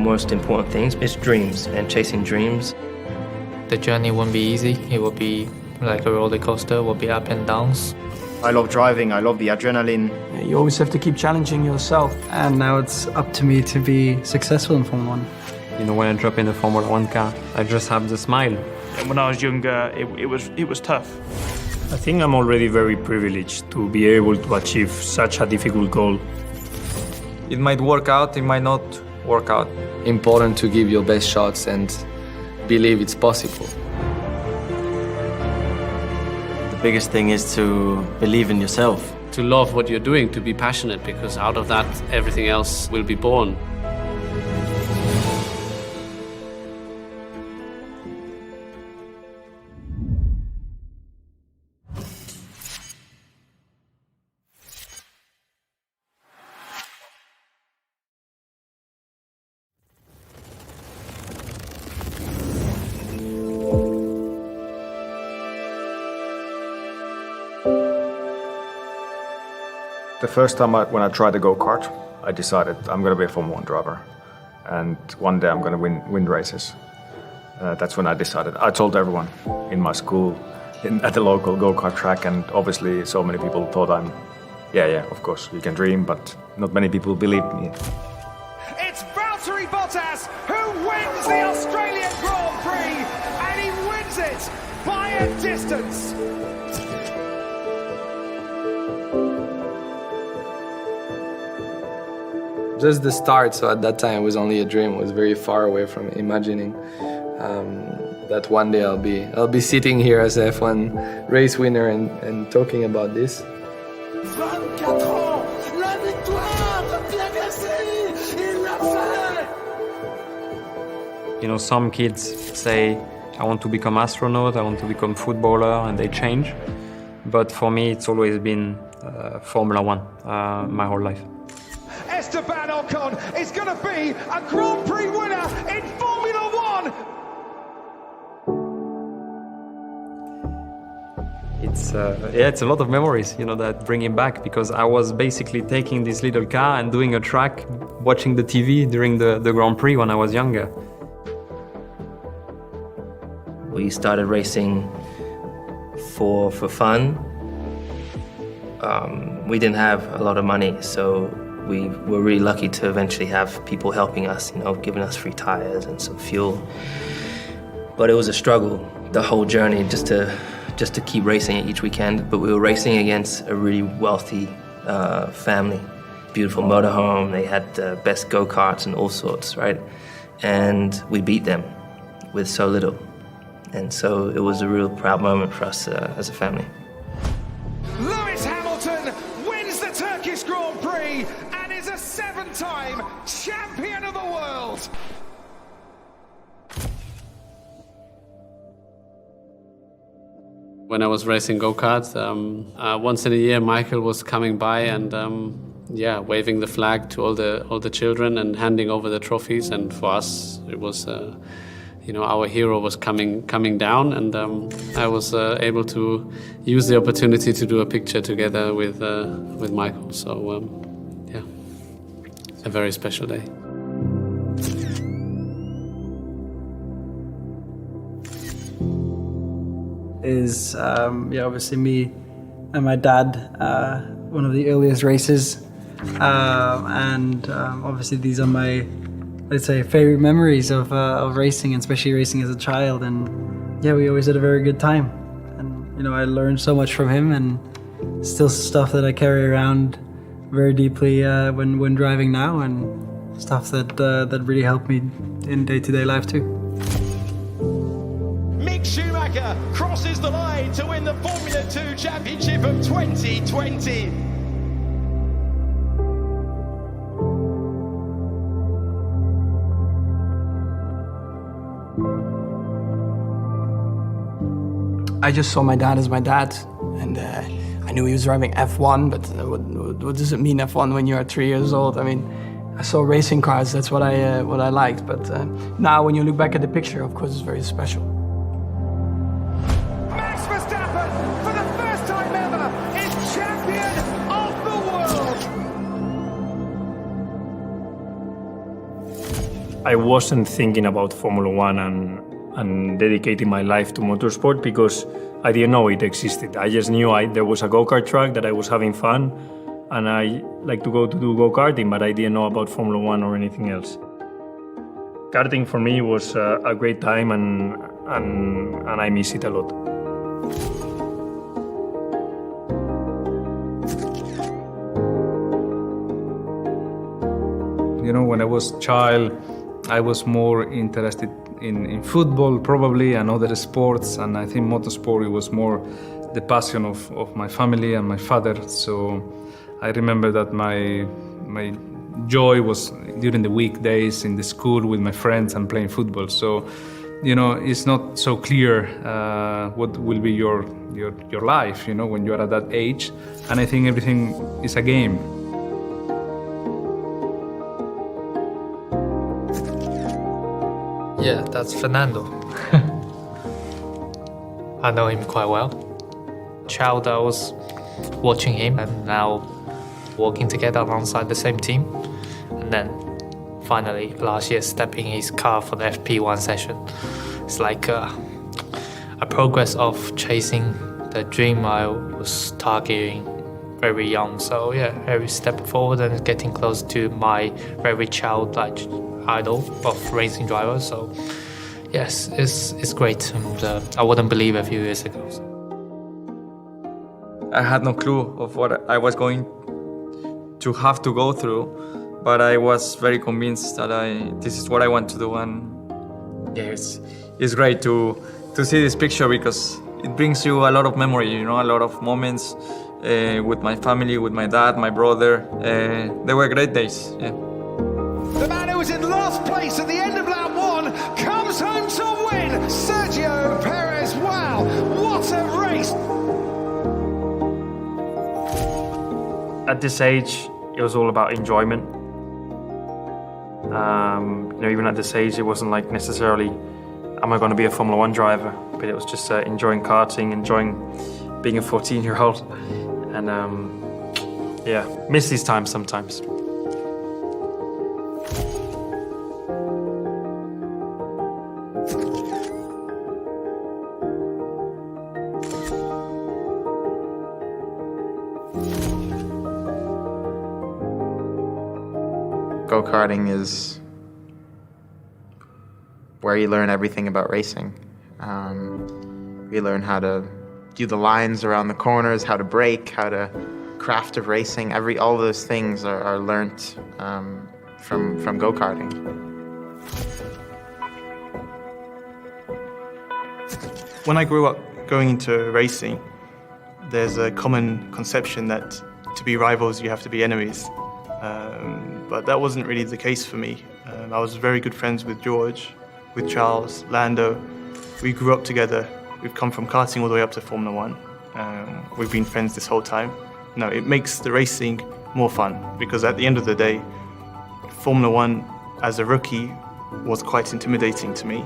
most important things is dreams and chasing dreams. The journey won't be easy. It will be like a roller coaster. It will be up and downs. I love driving. I love the adrenaline. You always have to keep challenging yourself. And now it's up to me to be successful in Formula 1. You know, when I drop in the Formula 1 car, I just have the smile. And when I was younger, it was tough. I think I'm already very privileged to be able to achieve such a difficult goal. It might work out, it might not work out. Important to give your best shots and believe it's possible. The biggest thing is to believe in yourself. To love what you're doing, to be passionate, because out of that, everything else will be born. The first time when I tried the go-kart, I decided I'm going to be a Formula 1 driver. And one day I'm going to win races. That's when I decided. I told everyone in my school, at the local go-kart track, and obviously so many people thought yeah, of course, you can dream, but not many people believed me. It's Valtteri Bottas who wins the Australian Grand Prix, and he wins it by a distance. Just the start, so at that time it was only a dream. It was very far away from imagining that one day I'll be sitting here as a F1 race winner and talking about this. 24 ans, la victoire de Pierre Gasly, il l'a fait! You know, some kids say, I want to become astronaut, I want to become footballer, and they change. But for me, it's always been Formula 1 my whole life. Esteban Ocon is going to be a Grand Prix winner in Formula 1! It's a lot of memories, you know, that bring him back, because I was basically taking this little car and doing a track, watching the TV during the Grand Prix when I was younger. We started racing for fun. We didn't have a lot of money, so we were really lucky to eventually have people helping us, you know, giving us free tires and some fuel. But it was a struggle, the whole journey, just to keep racing each weekend. But we were racing against a really wealthy family, beautiful motorhome. They had the best go-karts and all sorts, right? And we beat them with so little. And so it was a real proud moment for us as a family. Lewis Hamilton wins the Turkish Grand Prix and is a 7-time champion of the world. When I was racing go-karts, once in a year Michael was coming by and waving the flag to all the children and handing over the trophies. And for us, it was our hero was coming down, and I was able to use the opportunity to do a picture together with Michael. So a very special day. Is obviously me and my dad, one of the earliest races, and obviously these are my, let's say, favorite memories of racing, and especially racing as a child. And yeah, we always had a very good time, and I learned so much from him, and still stuff that I carry around very deeply when driving now, and stuff that really helped me in day-to-day life too. Mick Schumacher crosses the line to win the Formula 2 Championship of 2020. I just saw my dad as my dad, and I knew he was driving F1, but what does it mean F1 when you're 3 years old? I mean, I saw racing cars, that's what I liked, but now when you look back at the picture, of course, it's very special. Max Verstappen, for the first time ever, is champion of the world! I wasn't thinking about Formula One and dedicating my life to motorsport because I didn't know it existed. I just knew there was a go-kart track, that I was having fun, and I like to go to do go-karting, but I didn't know about Formula One or anything else. Karting for me was a great time, and I miss it a lot. You know, when I was a child, I was more interested in football probably and other sports, and I think motorsport it was more the passion of my family and my father. So I remember that my joy was during the weekdays in the school with my friends and playing football. So, you know, it's not so clear what will be your life, you know, when you are at that age. And I think everything is a game. Yeah, that's Fernando. I know him quite well. Child, I was watching him, and now working together alongside the same team. And then finally, last year, stepping his car for the FP1 session. It's like a progress of chasing the dream I was targeting very young. So yeah, every step forward and getting close to my very childlike idol of racing drivers. So yes, it's great, and I wouldn't believe a few years ago. I had no clue of what I was going to have to go through, but I was very convinced that this is what I want to do, and yeah, it's great to see this picture because it brings you a lot of memory, you know, a lot of moments with my family, with my dad, my brother. They were great days. Yeah. The man who was in last place at the end of lap one comes home to win. Sergio Perez, wow, what a race. At this age, it was all about enjoyment. You know, even at this age, it wasn't like necessarily, am I going to be a Formula One driver? But it was just enjoying karting, enjoying being a 14-year-old. And yeah, miss these times sometimes. Go-karting is where you learn everything about racing. You learn how to do the lines around the corners, how to brake, how to craft of racing. All those things are learnt from go-karting. When I grew up going into racing, there's a common conception that to be rivals you have to be enemies. But that wasn't really the case for me. I was very good friends with George, with Charles, Lando. We grew up together. We've come from karting all the way up to Formula One. We've been friends this whole time. No, it makes the racing more fun because at the end of the day, Formula One as a rookie was quite intimidating to me.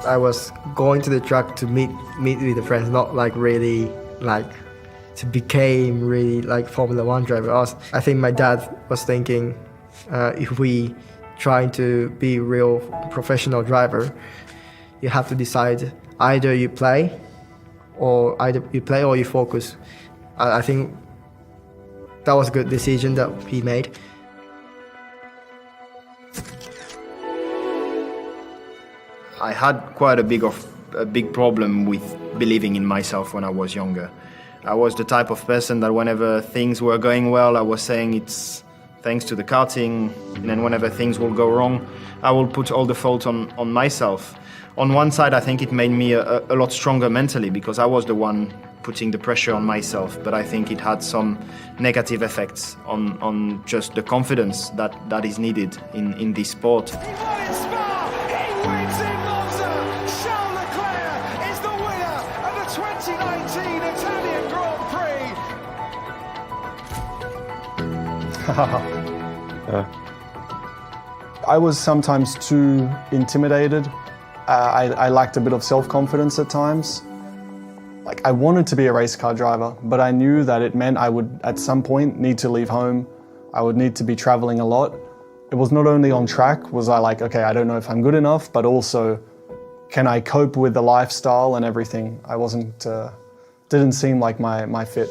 I was going to the track to meet with the friends, not like really like to become really like Formula One driver. I think my dad was thinking if we trying to be real professional driver, you have to decide either you play or you focus. I think that was a good decision that he made. I had quite a big problem with believing in myself when I was younger. I was the type of person that whenever things were going well, I was saying it's thanks to the karting, and then whenever things will go wrong, I will put all the fault on myself. On one side, I think it made me a lot stronger mentally because I was the one putting the pressure on myself, but I think it had some negative effects on just the confidence that is needed in this sport. I was sometimes too intimidated. I lacked a bit of self-confidence at times. like I wanted to be a race car driver, but I knew that it meant I would at some point need to leave home. I would need to be traveling a lot. It was not only on track was I like, okay, I don't know if I'm good enough, but also can I cope with the lifestyle and everything? I wasn't, didn't seem like my fit.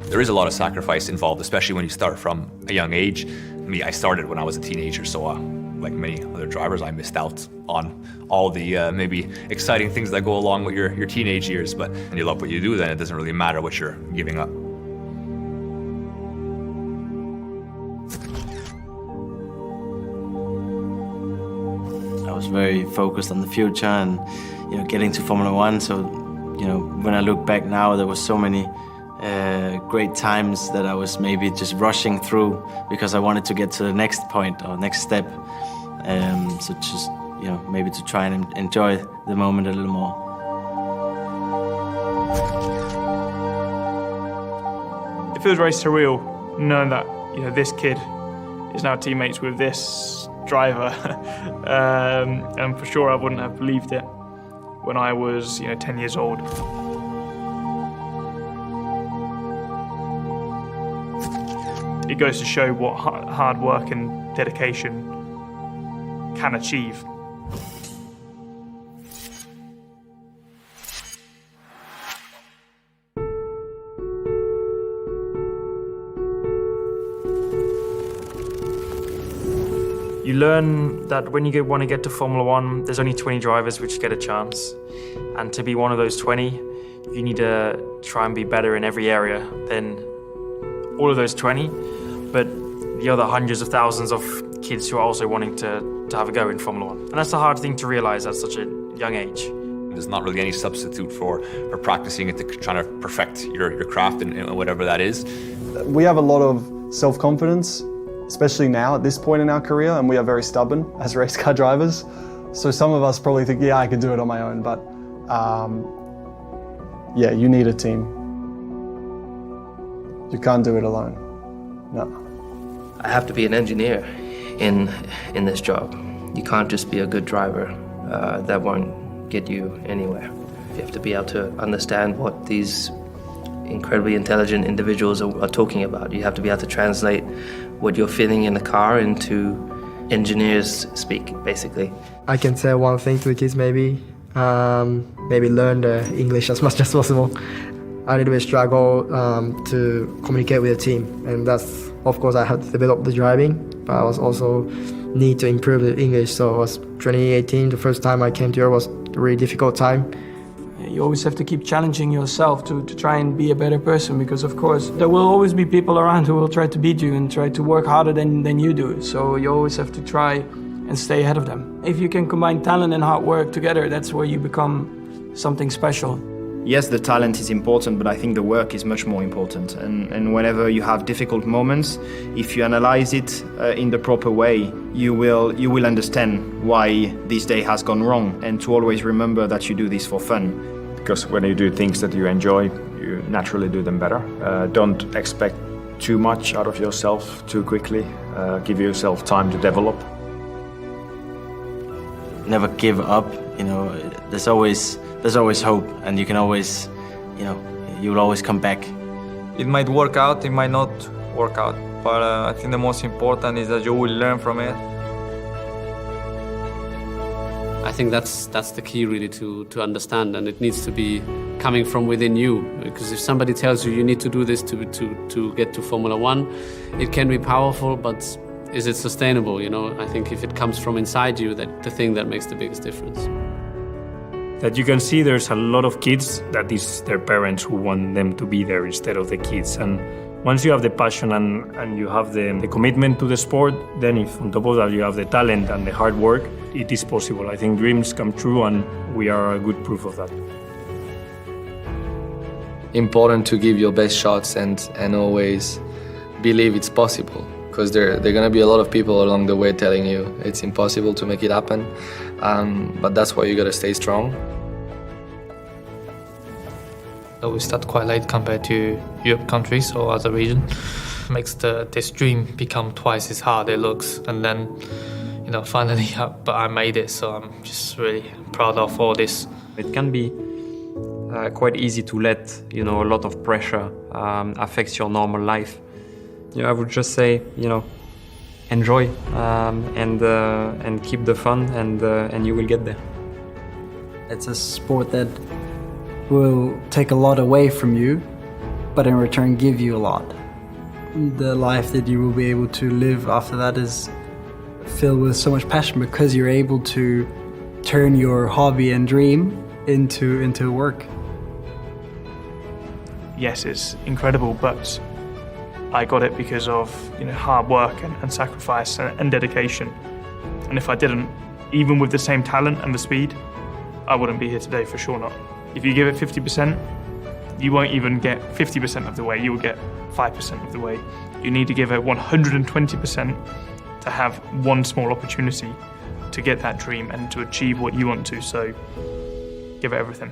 There is a lot of sacrifice involved, especially when you start from a young age. I started when I was a teenager, so like many other drivers, I missed out on all the maybe exciting things that go along with your teenage years. But when you love what you do, then it doesn't really matter what you're giving up. I was very focused on the future and, getting to Formula One. So, when I look back now, there was so many great times that I was maybe just rushing through because I wanted to get to the next point or next step. So just, maybe to try and enjoy the moment a little more. It feels very surreal knowing that, this kid is now teammates with this driver. And for sure I wouldn't have believed it when I was, 10 years old. It goes to show what hard work and dedication can achieve. You learn that when you want to get to Formula One, there's only 20 drivers which get a chance. And to be one of those 20, you need to try and be better in every area than all of those 20, but the other hundreds of thousands of kids who are also wanting to have a go in Formula One. And that's a hard thing to realize at such a young age. There's not really any substitute for practicing it, trying to perfect your craft and whatever that is. We have a lot of self-confidence, especially now at this point in our career, and we are very stubborn as race car drivers. So some of us probably think, yeah, I could do it on my own, but yeah, you need a team. You can't do it alone, no. I have to be an engineer in this job. You can't just be a good driver. That won't get you anywhere. You have to be able to understand what these incredibly intelligent individuals are talking about. You have to be able to translate what you're feeling in the car into engineers speak, basically. I can say one thing to the kids maybe learn the English as much as possible. I little bit struggle to communicate with the team, and that's, of course, I had to develop the driving, but I was also need to improve the English. So it was 2018, the first time I came to Europe was a really difficult time. You always have to keep challenging yourself to try and be a better person, because of course there will always be people around who will try to beat you and try to work harder than you do. So you always have to try and stay ahead of them. If you can combine talent and hard work together, that's where you become something special. Yes, the talent is important, but I think the work is much more important. And whenever you have difficult moments, if you analyze it in the proper way, you will understand why this day has gone wrong, and to always remember that you do this for fun. Because when you do things that you enjoy, you naturally do them better. Don't expect too much out of yourself too quickly. Give yourself time to develop. Never give up, there's always hope, and you can always, you'll always come back. It might work out, it might not work out, but I think the most important is that you will learn from it. I think that's the key really to understand, and it needs to be coming from within you, because if somebody tells you need to do this to get to Formula One, it can be powerful, but is it sustainable? I think if it comes from inside you, that's the thing that makes the biggest difference. That you can see there's a lot of kids that is their parents who want them to be there instead of the kids. And once you have the passion and you have the commitment to the sport, then if on top of that you have the talent and the hard work, it is possible. I think dreams come true, and we are a good proof of that. Important to give your best shots and always believe it's possible, because there are going to be a lot of people along the way telling you it's impossible to make it happen, but that's why you got to stay strong. So we start quite late compared to Europe countries or other regions. makes this dream become twice as hard it looks. And then, finally, but I made it. So I'm just really proud of all this. It can be quite easy to let a lot of pressure affect your normal life. I would just say enjoy and keep the fun, and you will get there. It's a sport that will take a lot away from you, but in return give you a lot. The life that you will be able to live after that is filled with so much passion because you're able to turn your hobby and dream into work. Yes, it's incredible, but I got it because of hard work and sacrifice and dedication. And if I didn't, even with the same talent and the speed, I wouldn't be here today, for sure not. If you give it 50%, you won't even get 50% of the way, you will get 5% of the way. You need to give it 120% to have one small opportunity to get that dream and to achieve what you want to, so give it everything.